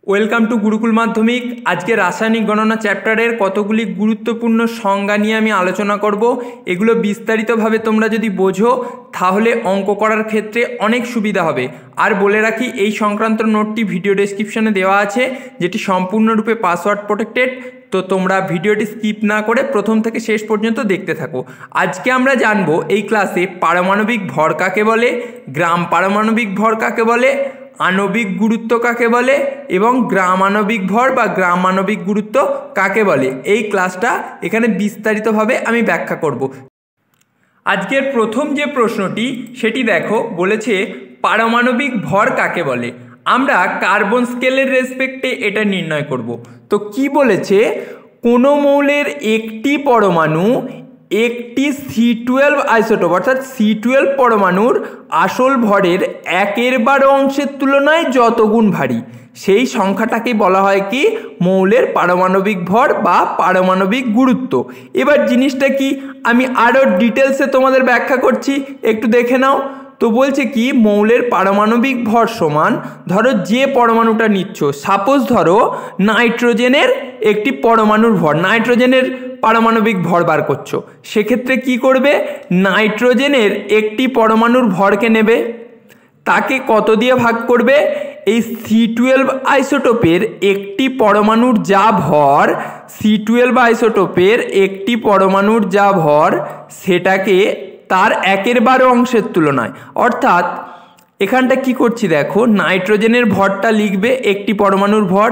Welcome to Gurukul মাধ্যমিক। আজকে রাসায়নিক গণনা চ্যাপ্টারের কতগুলি গুরুত্বপূর্ণ সংজ্ঞা নিয়ে আমি আলোচনা করব। এগুলো বিস্তারিতভাবে তোমরা যদি বোঝো তাহলে অঙ্ক করার ক্ষেত্রে অনেক সুবিধা হবে। আর বলে রাখি, এই সংক্রান্ত নোটটি ভিডিও ডেসক্রিপশনে দেওয়া আছে, যেটি সম্পূর্ণরূপে পাসওয়ার্ড প্রোটেক্টেড। তো তোমরা ভিডিওটি স্কিপ না করে প্রথম থেকে শেষ পর্যন্ত দেখতে থাকো। আজকে আমরা জানবো এই ক্লাসে পারমাণবিক ভর কাকে বলে, গ্রাম পারমাণবিক ভর কাকে বলে, আণবিক গুরুত্ব কাকে বলে এবং গ্রামাণবিক ভর বা গ্রামাণবিক গুরুত্ব কাকে বলে। এই ক্লাসটা এখানে বিস্তারিতভাবে আমি ব্যাখ্যা করব। আজকের প্রথম যে প্রশ্নটি সেটি দেখো, বলেছে পারমাণবিক ভর কাকে বলে। আমরা কার্বন স্কেলের রেসপেক্টে এটা নির্ণয় করব। তো কি বলেছে, কোনো মৌলের একটি পরমাণু একটি C12 আইসোটোপ অর্থাৎ C12 পরমাণুর আসল ভরের 1/12 অংশের তুলনায় যত গুণ ভারী, সেই সংখ্যাটাকে বলা হয় কি মৌলের পারমাণবিক ভর বা পারমাণবিক গুরুত্ব। এবার জিনিসটা কি আমি আরও ডিটেলসে তোমাদের ব্যাখ্যা করছি, একটু দেখে নাও। তো বলছে কি মৌলের পারমাণবিক ভর সমান, ধরো যে পরমাণুটা নিচ্ছ, সাপোজ ধরো নাইট্রোজেনের একটি পরমাণুর ভর, নাইট্রোজেনের পারমাণবিক ভর বার করছো, সেক্ষেত্রে কি করবে, নাইট্রোজেনের একটি পরমাণুর ভরকে নেবে, তাকে কত দিয়ে ভাগ করবে, এই C12 আইসোটোপের একটি পরমাণুর যা ভর, C12 আইসোটোপের একটি পরমাণুর যা ভর সেটাকে তার 1/12 অংশের তুলনায়, অর্থাৎ এখানটা কি করছি দেখো, নাইট্রোজেনের ভরটা লিখবে একটি পরমাণুর ভর,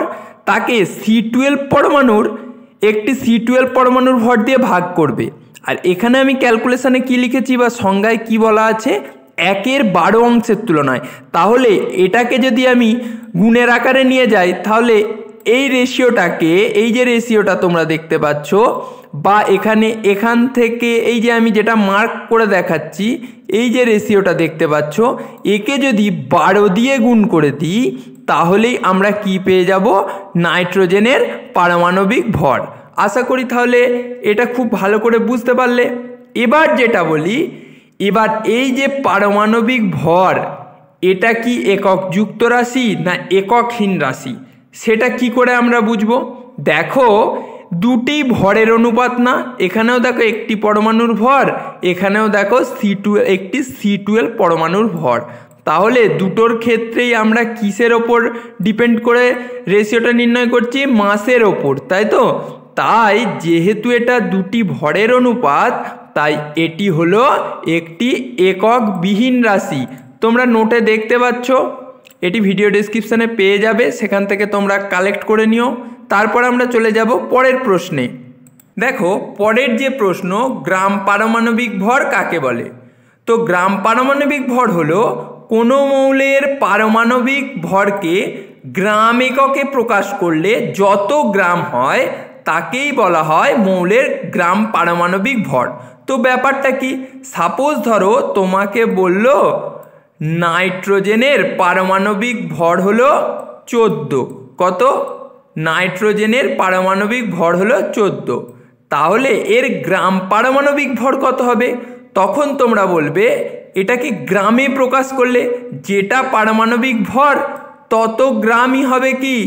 তাকে C12 পরমাণুর একটি C12 পরমাণুর ভর দিয়ে ভাগ করবে। আর এখানে আমি ক্যালকুলেশনে কি লিখেছি বা সংজ্ঞায় কি বলা আছে, 1/12 অংশের তুলনায়। তাহলে এটাকে যদি আমি গুণের আকারে নিয়ে যাই, তাহলে এই রেশিওটাকে, এই যে রেশিওটা তোমরা দেখতে পাচ্ছ, বা এখান থেকে এই যে আমি যেটা মার্ক করে দেখাচ্ছি, এই যে রেশিওটা দেখতে পাচ্ছ, একে যদি 12 দিয়ে গুণ করে দিই তাহলেই আমরা কি পেয়ে যাব, নাইট্রোজেনের পারমাণবিক ভর। আশা করি তাহলে এটা খুব ভালো করে বুঝতে পারলে। এবার যেটা বলি, এবার এই যে পারমাণবিক ভর, এটা কি একক যুক্ত রাশি না এককহীন রাশি, সেটা কি করে আমরা বুঝবো। দেখো দুটি ভরের অনুপাত না, এখানেও দেখো একটি পরমাণুর ভর, এখানেও দেখো একটি C12 পরমাণুর ভর। তাহলে দুটোর ক্ষেত্রেই আমরা কিসের ওপর ডিপেন্ড করে রেশিওটা নির্ণয় করছি, মাসের ওপর, তাই তো। তাই যেহেতু এটা দুটি ভরের অনুপাত, তাই এটি হলো একটি একক বিহীন রাশি। তোমরা নোটে দেখতে পাচ্ছ, এটি ভিডিও ডেসক্রিপশানে পেয়ে যাবে, সেখান থেকে তোমরা কালেক্ট করে নিও। তারপর আমরা চলে যাব পরের প্রশ্নে। দেখো পরের যে প্রশ্ন, গ্রাম পারমাণবিক ভর কাকে বলে। তো গ্রাম পারমাণবিক ভর হলো কোনো মৌলের পারমাণবিক ভরকে গ্রাম এককে প্রকাশ করলে যত গ্রাম হয় তাকেই বলা হয় মৌলের গ্রাম পারমাণবিক ভর। তো ব্যাপারটা কি, সাপোজ ধরো তোমাকে বলল নাইট্রোজেনের পারমাণবিক ভর হলো 14, কত, নাইট্রোজেনের পারমাণবিক ভর হলো 14, তাহলে এর গ্রাম পারমাণবিক ভর কত হবে। তখন তোমরা বলবে এটাকে গ্রামে প্রকাশ করলে যেটা পারমাণবিক ভর তত গ্রামই হবে কি,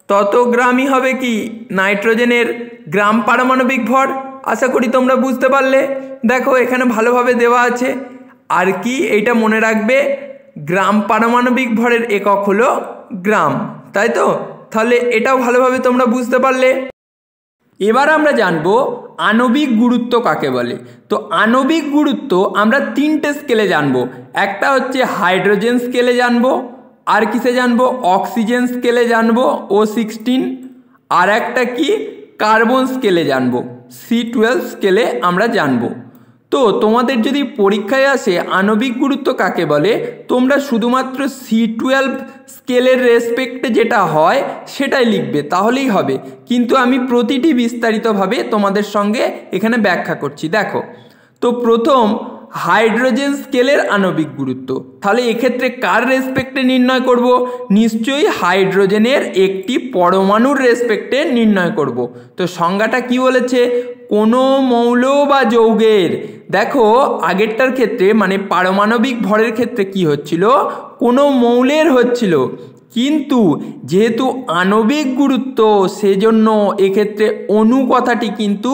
তত গ্রামই হবে কি নাইট্রোজেনের গ্রাম পারমাণবিক ভর। আশা করি তোমরা বুঝতে পারলে। দেখো এখানে ভালোভাবে দেওয়া আছে, আর কি এইটা মনে রাখবে, গ্রাম পারমাণবিক ভরের একক হলো গ্রাম, তাই তো। তাহলে এটাও ভালোভাবে তোমরা বুঝতে পারলে। এবার আমরা জানবো আণবিক গুরুত্ব কাকে বলে। তো আণবিক গুরুত্ব আমরা 3টে স্কেলে জানবো। একটা হচ্ছে হাইড্রোজেন স্কেলে জানবো, আর কিসে জানবো, অক্সিজেন স্কেলে জানবো O16, আর একটা কি কার্বন স্কেলে জানবো, C12 স্কেলে আমরা জানবো। তো তোমাদের যদি পরীক্ষায় আসে আণবিক গুরুত্ব কাকে বলে, তোমরা শুধুমাত্র C12 স্কেলের রেসপেক্টে যেটা হয় সেটাই লিখবে, তাহলেই হবে। কিন্তু আমি প্রতিটি বিস্তারিতভাবে তোমাদের সঙ্গে এখানে ব্যাখ্যা করছি। দেখো তো প্রথম হাইড্রোজেন স্কেলের আণবিক গুরুত্ব, তাহলে এক্ষেত্রে কার রেসপেক্টে নির্ণয় করব, নিশ্চয়ই হাইড্রোজেনের একটি পরমাণুর রেসপেক্টে নির্ণয় করব। তো সংজ্ঞাটা কি বলেছে, কোনো মৌল বা যৌগের, দেখো আগেরটার ক্ষেত্রে মানে পারমাণবিক ভরের ক্ষেত্রে কি হচ্ছিল, কোনো মৌলের হচ্ছিল কিন্তু যেহেতু আণবিক গুরুত্ব সেজন্য এক্ষেত্রে অণু কথাটি কিন্তু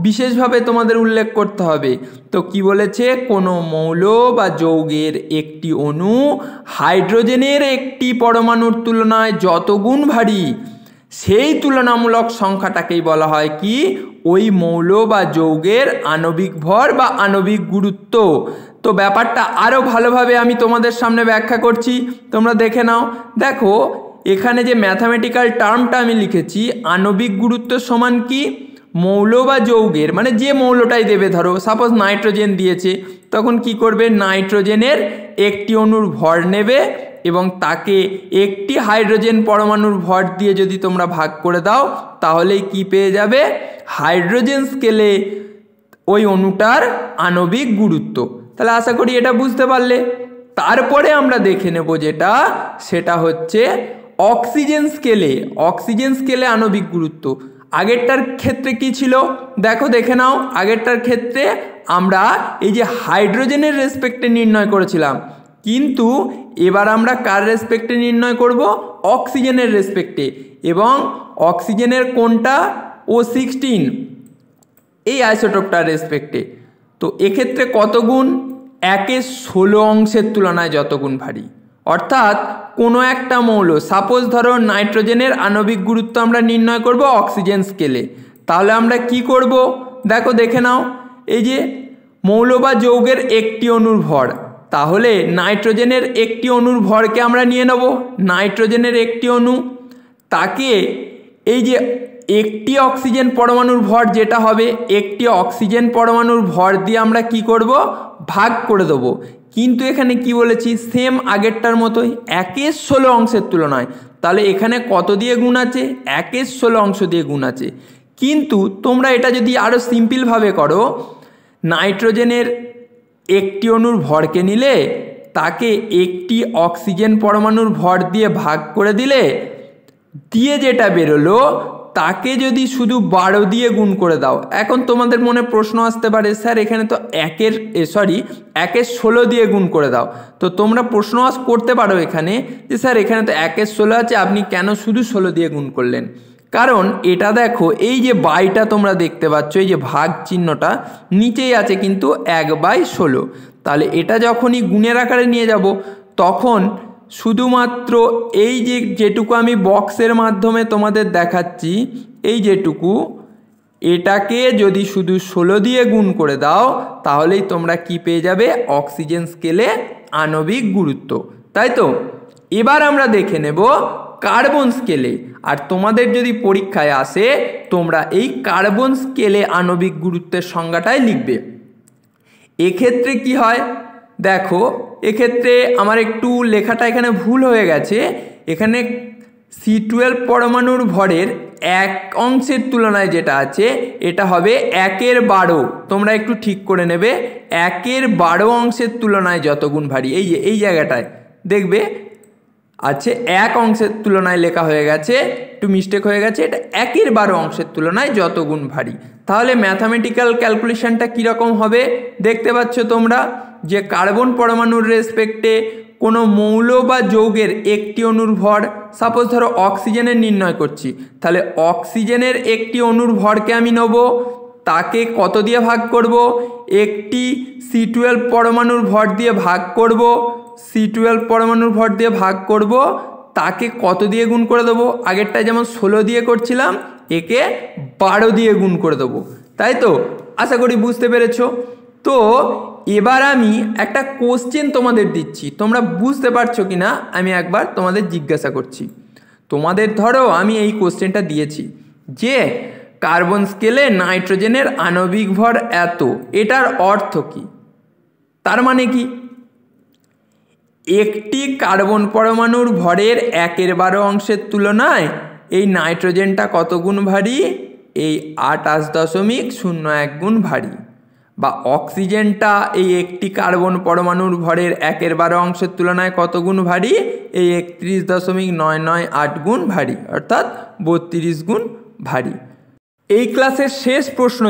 বিশেষভাবে তোমাদের উল্লেখ করতে হবে। তো কি বলেছে, কোনো মৌল বা যৌগের একটি অণু হাইড্রোজেনের একটি পরমাণুর তুলনায় যত গুণ ভারী, সেই তুলনামূলক সংখ্যাটাকেই বলা হয় কি, ওই মৌল বা যৌগের আণবিক ভর বা আণবিক গুরুত্ব। তো ব্যাপারটা আরও ভালোভাবে আমি তোমাদের সামনে ব্যাখ্যা করছি, তোমরা দেখে নাও। দেখো এখানে যে ম্যাথামেটিক্যাল টার্মটা আমি লিখেছি, আণবিক গুরুত্ব সমান কি, মৌল বা যৌগের, মানে যে মৌলটাই দেবে, ধরো সাপোজ নাইট্রোজেন দিয়েছে, তখন কি করবে, নাইট্রোজেনের একটি অণুর ভর নেবে এবং তাকে একটি হাইড্রোজেন পরমাণুর ভর দিয়ে যদি তোমরা ভাগ করে দাও, তাহলেই কি পেয়ে যাবে, হাইড্রোজেন স্কেলে ওই অণুটার আণবিক গুরুত্ব। তাহলে আশা করি এটা বুঝতে পারলে। তারপরে আমরা দেখে নেব যেটা, সেটা হচ্ছে অক্সিজেন স্কেলে। অক্সিজেন স্কেলে আণবিক গুরুত্ব আগেরটার ক্ষেত্রে কি ছিল, দেখে নাও। আগেরটার ক্ষেত্রে আমরা এই যে হাইড্রোজেনের রেসপেক্টে নির্ণয় করেছিলাম, কিন্তু এবার আমরা কার রেসপেক্টে নির্ণয় করব, অক্সিজেনের রেসপেক্টে। এবং অক্সিজেনের কোনটা, O16, এই আইসোটোপটার রেসপেক্টে। তো এক্ষেত্রে কত গুণ, 1/16 অংশের তুলনায় যত গুণ ভারী। অর্থাৎ কোনো একটা মৌল, সাপোজ ধরো নাইট্রোজেনের আণবিক গুরুত্ব আমরা নির্ণয় করব অক্সিজেন স্কেলে। তাহলে আমরা কি করব, দেখে নাও। এই যে মৌল বা যৌগের একটি অণুর ভর, তাহলে নাইট্রোজেনের একটি অণুর ভরকে আমরা নিয়ে নেব। নাইট্রোজেনের একটি অণু, তাকে এই যে একটি অক্সিজেন পরমাণুর ভর যেটা হবে, একটি অক্সিজেন পরমাণুর ভর দিয়ে আমরা কি করব, ভাগ করে দেব। কিন্তু এখানে কি বলেছি, সেম আগেরটার মতোই 1/16 অংশের তুলনায়। তাহলে এখানে কত দিয়ে গুণ আছে, 1/16 অংশ দিয়ে গুণ আছে। কিন্তু তোমরা এটা যদি আরও সিম্পলভাবে করো, নাইট্রোজেনের একটি অণুর ভরকে নিলে তাকে একটি অক্সিজেন পরমাণুর ভর দিয়ে ভাগ করে দিলে দিয়ে যেটা বেরোলো, তাকে যদি শুধু 12 দিয়ে গুণ করে দাও। এখন তোমাদের মনে প্রশ্ন আসতে পারে, স্যার এখানে তো 1/16 দিয়ে গুণ করে দাও। তো তোমরা প্রশ্ন করতে পারো এখানে যে স্যার এখানে তো 1/16 আছে, আপনি কেন শুধু 16 দিয়ে গুণ করলেন? কারণ এটা দেখো, এই যে বাইটা তোমরা দেখতে পাচ্ছ, এই যে ভাগ চিহ্নটা নিচেই আছে কিন্তু 1/16। তাহলে এটা যখনই গুণের আকারে নিয়ে যাব, তখন শুধুমাত্র এই যেটুকু আমি বক্সের মাধ্যমে তোমাদের দেখাচ্ছি, এই যেটুকু, এটাকে যদি শুধু 16 দিয়ে গুণ করে দাও, তাহলেই তোমরা কি পেয়ে যাবে, অক্সিজেন স্কেলে আণবিক গুরুত্ব। তাই তো এবার আমরা দেখে নেব কার্বন স্কেলে। আর তোমাদের যদি পরীক্ষায় আসে, তোমরা এই কার্বন স্কেলে আণবিক গুরুত্বের সংজ্ঞাটাই লিখবে। এক্ষেত্রে কি হয় দেখো, এক্ষেত্রে আমার একটু লেখাটা এখানে ভুল হয়ে গেছে। এখানে C12 পরমাণুর ভরের 1 অংশের তুলনায় যেটা আছে, এটা হবে 1/12। তোমরা একটু ঠিক করে নেবে, 1/12 অংশের তুলনায় যত গুণ ভারী। এই যে এই জায়গাটায় দেখবে আছে 1 অংশের তুলনায় লেখা হয়ে গেছে, একটু মিস্টেক হয়ে গেছে, এটা 1/12 অংশের তুলনায় যত গুণ ভারী। তাহলে ম্যাথামেটিক্যাল ক্যালকুলেশনটা কীরকম হবে দেখতে পাচ্ছ তোমরা, যে কার্বন পরমাণুর রেসপেক্টে কোনো মৌল বা যৌগের একটি অণুর ভর, সাপোজ ধরো অক্সিজেনের নির্ণয় করছি, তাহলে অক্সিজেনের একটি অণুর ভরকে আমি নেব, তাকে কত দিয়ে ভাগ করব, একটি C12 পরমাণুর ভর দিয়ে ভাগ করব। C12 পরমাণুর ভর দিয়ে ভাগ করব, তাকে কত দিয়ে গুণ করে দেবো, আগেরটা যেমন 16 দিয়ে করছিলাম, একে 12 দিয়ে গুণ করে দেবো। তাই তো, আশা করি বুঝতে পেরেছো। তো এবার আমি একটা কোশ্চেন তোমাদের দিচ্ছি, তোমরা বুঝতে পারছো কি না আমি একবার তোমাদের জিজ্ঞাসা করছি। তোমাদের ধরো আমি এই কোশ্চেনটা দিয়েছি যে কার্বন স্কেলে নাইট্রোজেনের আণবিক ভর এত, এটার অর্থ কি? তার মানে কি, একটি কার্বন পরমাণুর ভরের 1/12 অংশের তুলনায় এই নাইট্রোজেনটা কত গুণ ভারী, এই 28.01 গুণ ভারী। বা অক্সিজেনটা এই একটি কার্বন পরমাণুর ভরের 1/12 অংশের তুলনায় কত গুণ ভারী, এই 31.998 গুণ ভারী, অর্থাৎ 32 গুণ ভারী। এই ক্লাসের শেষ প্রশ্ন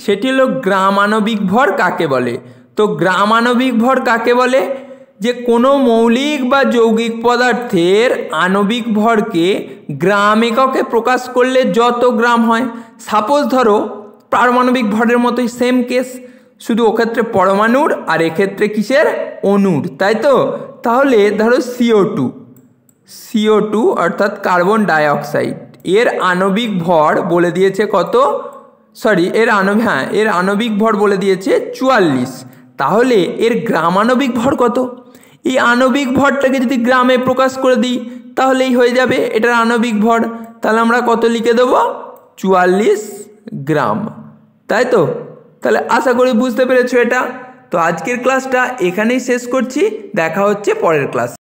সেটি হলো গ্রাম আণবিক ভর কাকে বলে। তো গ্রাম আণবিক ভর কাকে বলে, যে কোনো মৌলিক বা যৌগিক পদার্থের আণবিক ভরকে গ্রাম এককে প্রকাশ করলে যত গ্রাম হয়। সাপোজ ধরো পারমাণবিক ভরের মতোই সেম কেস, শুধু ওক্ষেত্রে পরমাণুর আর এক্ষেত্রে কিসের, অণুর, তাই তো। তাহলে ধরো CO2 অর্থাৎ কার্বন ডাইঅক্সাইড, এর আণবিক ভর বলে দিয়েছে কত, এর আণবিক ভর বলে দিয়েছে 44। তাহলে এর গ্রাম আণবিক ভর কত? এই আণবিক ভরটাকে যদি গ্রামে প্রকাশ করে দিই তাহলেই হয়ে যাবে এটার আণবিক ভর। তাহলে আমরা কত লিখে দেবো, 44 গ্রাম, তাই তো। তাহলে আশা করি বুঝতে পেরেছো এটা। তো আজকের ক্লাসটা এখানেই শেষ করছি, দেখা হচ্ছে পরের ক্লাস।